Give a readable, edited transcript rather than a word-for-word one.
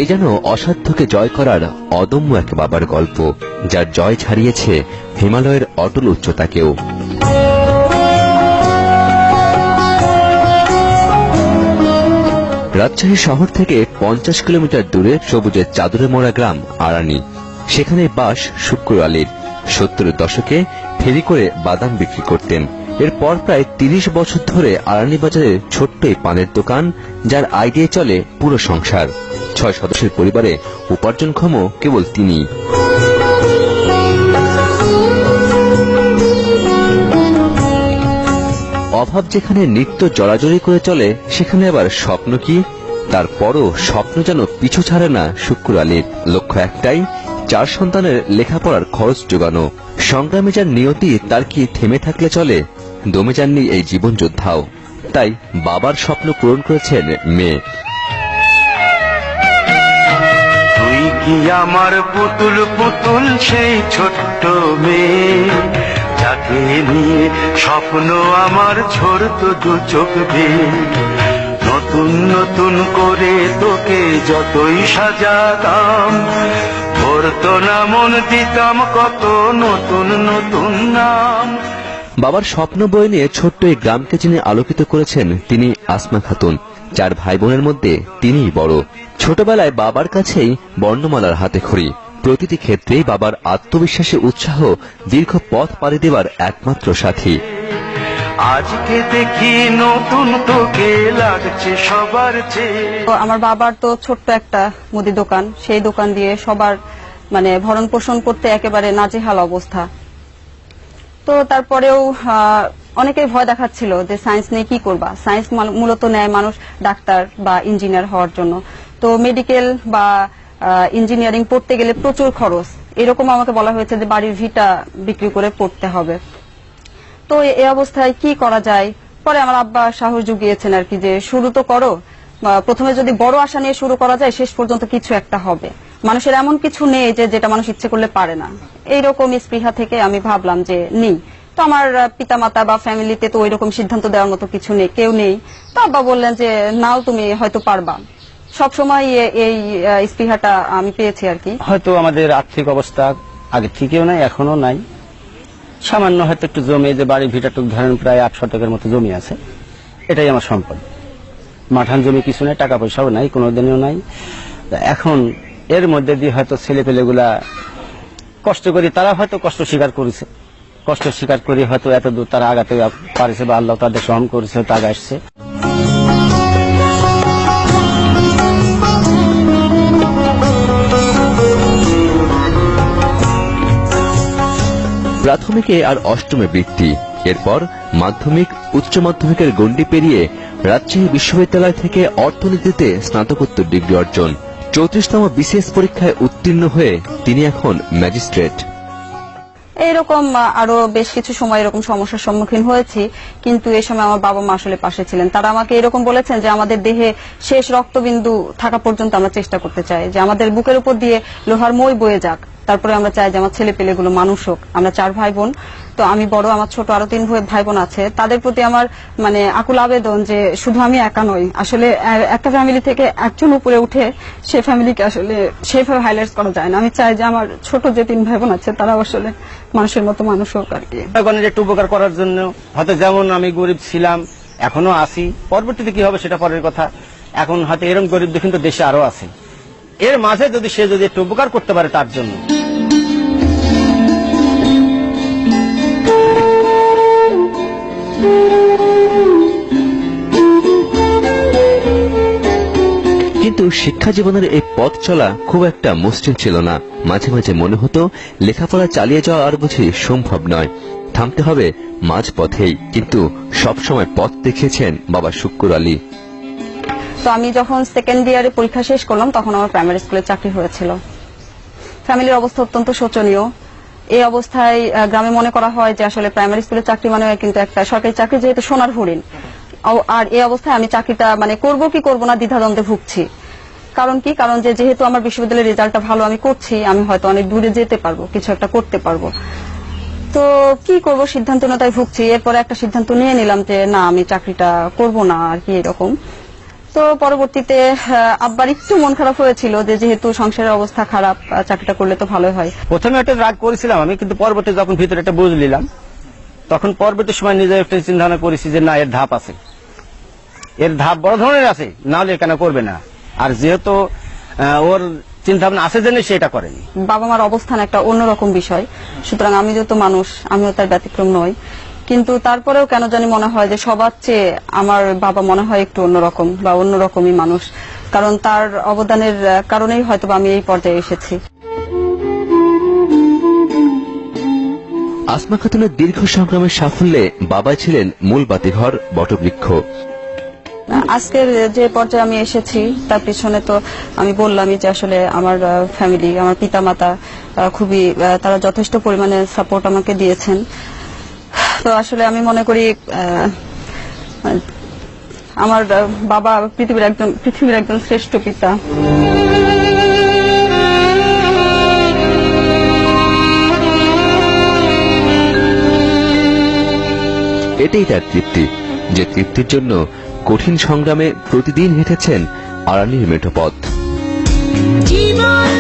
এ যেন অসাধ্যকে জয় করার অদম্য এক বাবার গল্প, যার জয় ছাড়িয়েছে হিমালয়ের অটল উচ্চতাকেও। রাজশাহী শহর থেকে 50 কিলোমিটার দূরে সবুজের চাদরে মোড়া গ্রাম আরানি। সেখানে বাস শুক্কুর আলীর। 70-এর দশকে ফেরি করে বাদাম বিক্রি করতেন। এরপর প্রায় 30 বছর ধরে আরানি বাজারে ছোট্ট এই পানের দোকান, যার আয় দিয়ে চলে পুরো সংসার। 6 সদস্যের পরিবারে উপার্জনক্ষম কেবল তিনি। অভাব যেখানে নিত্য জড়াজড়ি করে চলে, সেখানে আবার স্বপ্ন কি? তারপরও স্বপ্ন যেন পিছু ছাড়ে না শুক্কুর আলীর। লক্ষ্য একটাই, 4 সন্তানের লেখাপড়ার খরচ জোগানো। সংগ্রামে যার নিয়তি, তার কি থেমে থাকলে চলে? দমে যাননি এই জীবন যোদ্ধাও। তাই বাবার স্বপ্ন পূরণ করেছেন মেয়ে। তুই কি আমার পুতুল পুতুল সেই ছোট্ট মেয়ে, যাকে নিয়ে স্বপ্ন আমার ঝরতো দু চোখ বেয়ে। নতুন নতুন করে তোকে যতই সাজাতাম, ভরতো না মন, দিতাম কত নতুন নতুন নাম। বাবার স্বপ্ন বই নিয়ে ছোট্ট এই গ্রামকে যিনি আলোকিত করেছেন, তিনি আসমা খাতুন। 4 ভাই বোনের মধ্যে তিনিই বড়। ছোটবেলায় বাবার কাছেই বর্ণমালার হাতে খড়ি। প্রতিটি ক্ষেত্রেই বাবার আত্মবিশ্বাসী উৎসাহ দীর্ঘ পথ পাড়ি দেওয়ার একমাত্র সাথী। আজকে দেখি নতুন তোকে লাগছে সবার চেয়ে। আমার বাবার তো ছোট্ট একটা মুদি দোকান, সেই দোকান দিয়ে সবার ভরণ পোষণ করতে একেবারে নাজেহাল অবস্থা। তো তারপরেও অনেকেই ভয় দেখাচ্ছিল যে সায়েন্স নিয়ে কি করবা। সায়েন্স মূলত নেয় মানুষ ডাক্তার বা ইঞ্জিনিয়ার হওয়ার জন্য। তো মেডিকেল বা ইঞ্জিনিয়ারিং পড়তে গেলে প্রচুর খরচ, এরকম আমাকে বলা হয়েছে যে বাড়ির ভিটা বিক্রি করে পড়তে হবে। তো এই অবস্থায় কি করা যায়? পরে আমার আব্বা সাহস জুগিয়েছেন আর কি, যে শুরু তো করো। প্রথমে যদি বড় আশা নিয়ে শুরু করা যায়, শেষ পর্যন্ত কিছু একটা হবে। মানুষের এমন কিছু নেই যে যেটা মানুষ ইচ্ছে করলে পারে না। এইরকম স্পৃহা থেকে আমি ভাবলাম যে নেই। তো আমার পিতামাতা বা ফ্যামিলিতে তো ওইরকম সিদ্ধান্ত দেওয়ার মতো কিছু নেই, কেউ নেই। তো আব্বা বললেন যে নাও, তুমি হয়তো পারবা। সবসময় এই স্পৃহাটা আমি পেয়েছি আর কি। হয়তো আমাদের আর্থিক অবস্থা আগে থেকেও নাই, এখনো নাই। সামান্য হয়তো একটু জমি, যে বাড়ির ভিটাটুক ধরেন প্রায় 8 শতকের মতো জমি আছে, এটাই আমার সম্পদ। মাঠান জমি কিছু নাই, টাকা পয়সাও নাই, কোনোদিনও নাই। এখন এর মধ্যে দিয়ে হয়তো ছেলেপেলেগুলা কষ্ট করি, তারা হয়তো কষ্ট স্বীকার করেছে। কষ্ট স্বীকার করে হয়তো এত দূর তারা আগাতে পারেছে, বা আল্লাহ তাদের সহন করেছে, তারা আসছে। প্রাথমিকে আর অষ্টমে বৃত্তি, এরপর মাধ্যমিক, উচ্চ মাধ্যমিকের গণ্ডি পেরিয়ে রাজশাহী বিশ্ববিদ্যালয় থেকে অর্থনীতিতে স্নাতকোত্তর ডিগ্রি অর্জন। 34তম বিসিএস পরীক্ষায় উত্তীর্ণ হয়ে তিনি এখন ম্যাজিস্ট্রেট। এইরকম আরো বেশ কিছু সময় এরকম সমস্যার সম্মুখীন হয়েছি, কিন্তু এই সময় আমার বাবা মা আসলে পাশে ছিলেন। তারা আমাকে এরকম বলেছেন যে আমাদের দেহে শেষ রক্তবিন্দু থাকা পর্যন্ত আমরা চেষ্টা করতে চাই, যে আমাদের বুকের উপর দিয়ে লোহার মই বয়ে যাক, তারপরে আমরা চাই যে আমার ছেলে পেলেগুলো মানুষ হোক। আমরা 4 ভাই বোন, তো আমি বড়, আমার ছোট আরো 3 ভাই বোন আছে। তাদের প্রতি আমার আকুল আবেদন যে শুধু আমি একা নই, আসলে একটা ফ্যামিলি থেকে একজন উপরে উঠে সে ফ্যামিলিকে আসলে সেভাবে হাইলাইট করা যায় না। আমি চাই যে আমার ছোট যে 3 ভাই বোন আছে, তারা আসলে মানুষের মতো মানুষ হোক আর কি। একটু উপকার করার জন্য হয়তো, যেমন আমি গরিব ছিলাম, এখনো আছি, পরবর্তীতে কি হবে সেটা পরের কথা। এখন হয়তো এরকম গরিব কিন্তু দেশে আরো আছে। এর মাঝে যদি সে একটু উপকার করতে পারে তার জন্য। কিন্তু শিক্ষা জীবনের এই পথ চলা খুব একটা মসৃণ ছিল না। মাঝে মাঝে মনে হতো লেখাপড়া চালিয়ে যাওয়া আর বুঝি সম্ভব নয়, থামতে হবে মাঝ পথেই। কিন্তু সবসময় পথ দেখিয়েছেন বাবা শুক্কুর আলী। তো আমি যখন সেকেন্ড ইয়ারে পরীক্ষা শেষ করলাম, তখন আমার প্রাইমারি স্কুলে চাকরি হয়েছিল। ফ্যামিলির অবস্থা অত্যন্ত শোচনীয়। এই অবস্থায় গ্রামে মনে করা হয় যে আসলে প্রাইমারি স্কুলে চাকরি মানে কিন্তু একটা সরকারি চাকরি, যেহেতু সোনার হরিণ। আর এই অবস্থায় আমি চাকরিটা করব কি করব না দ্বিধাদ্বন্দ্বে ভুগছি। কারণ কি? কারণ যেহেতু আমার বিশ্ববিদ্যালয়ের রেজাল্টটা ভালো আমি করছি, আমি হয়তো অনেক দূরে যেতে পারবো, কিছু একটা করতে পারবো। তো কি করব, সিদ্ধান্তহীনতায় ভুগছি। এরপরে একটা সিদ্ধান্ত নিয়ে নিলাম যে না, আমি চাকরিটা করব না আর কি, এরকম। তো পরবর্তীতে আব্বার একটু মন খারাপ হয়েছিল যে যেহেতু সংসারের অবস্থা খারাপ, চাকরিটা করলে তো ভালোই হয়। প্রথমে একটা রাগ করেছিলাম আমি, কিন্তু পরবর্তী যখন ভিতরে একটা বুঝ নিলাম, তখন পরবর্তী সময় নিজে একটা চিন্তা ভাবনা করেছি যে না, এর ধাপ আছে, এর ধাপ বড় ধরনের আছে, না হলে কেন করবে না। আর যেহেতু ওর চিন্তা ভাবনা আছে জেনে সে এটা করেনি। বাবা মার অবস্থান একটা অন্যরকম বিষয়, সুতরাং আমি যেহেতু মানুষ, আমিও তার ব্যতিক্রম নই। কিন্তু তারপরেও কেন জানি মনে হয় যে সবার চেয়ে আমার বাবা মনে হয় একটু অন্যরকম বা অন্যরকমই মানুষ, কারণ তার অবদানের কারণেই হয়তো আমি এই পর্যায়ে এসেছি। আসমা খাতুনের দীর্ঘ সংগ্রামের সাফল্যে বাবা ছিলেন মূল বাতিঘর, বটবৃক্ষ। আজকের যে পর্যায়ে আমি এসেছি তার পিছনে তো আমি বললামই যে আসলে আমার ফ্যামিলি, আমার পিতামাতা খুবই, তারা যথেষ্ট পরিমাণে সাপোর্ট আমাকে দিয়েছেন। তো আসলে আমি মনে করি আমার বাবা পৃথিবীর একজন শ্রেষ্ঠ পিতা। এটাই তার তৃপ্তি, যে তৃপ্তির জন্য কঠিন সংগ্রামে প্রতিদিন হেঁটেছেন আরানির মেঠো পথ। জীবন